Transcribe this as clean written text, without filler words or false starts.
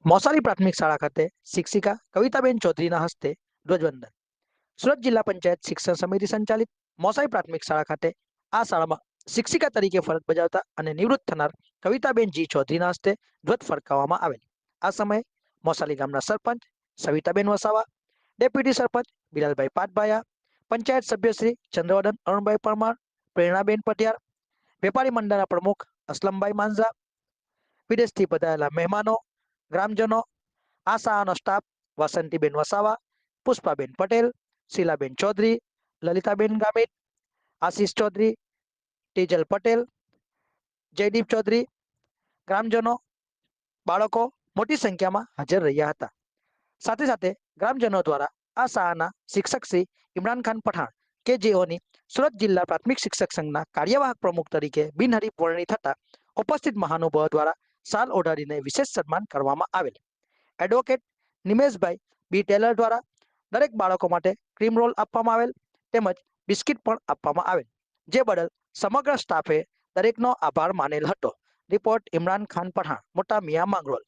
મોસાળી પ્રાથમિક શાળા ખાતે શિક્ષિકા કવિતાબેન ચૌધરીના હસ્તે ધ્વજવંદન. સુરત જિલ્લા પંચાયત શિક્ષણ સમિતિ સંચાલિત મોસાળી પ્રાથમિક શાળા ખાતે આ શાળામાં શિક્ષિકા તરીકે ફરજ બજાવતા અને નિવૃત્ત થનાર કવિતાબેન જી ચૌધરીના હસ્તે ધ્વજ ફરકાવવામાં આવેલ. આ સમયે મોસાળી ગામના સરપંચ સવિતાબેન વસાવા, ડેપ્યુટી સરપંચ બિલાલભાઈ પાટભાયા, પંચાયત સભ્ય શ્રી ચંદ્રવદન અરુણભાઈ પરમાર, પ્રેરણાબેન પટિયાર, વેપારી મંડળના પ્રમુખ અસલમભાઈ માંઝા, વિદેશથી પધારેલા મહેમાનો, ગ્રામજનો, આ શાળાનો સ્ટાફ વસંતીબેન વસાવા, પુષ્પાબેન પટેલ, શીલાબેન ચૌધરી, લલિતાબેન ગામિત, આશીષ ચૌધરી, ટીજલ પટેલ, જયદીપ ચૌધરી, ગ્રામજનો, બાળકો મોટી સંખ્યામાં હાજર રહ્યા હતા. સાથે સાથે ગ્રામજનો દ્વારા આ શાળાના શિક્ષક શ્રી ઇમરાન ખાન પઠાણ કે જેઓની સુરત જિલ્લા પ્રાથમિક શિક્ષક સંઘના કાર્યવાહક પ્રમુખ તરીકે બિનહરીફ વરણી થતા ઉપસ્થિત મહાનુભાવો દ્વારા શાલ ઓઢાડીને વિશેષ સન્માન કરવામાં આવેલ. એડવોકેટ નિમેશભાઈ બી ટેલર દ્વારા દરેક બાળકો માટે ક્રીમ રોલ આપવામાં આવેલ તેમજ બિસ્કિટ પણ આપવામાં આવેલ, જે બદલ સમગ્ર સ્ટાફે દરેકનો આભાર માનેલ હતો. રિપોર્ટ ઇમરાન ખાન પઠાણ, મોટા મિયા માંગરોળ.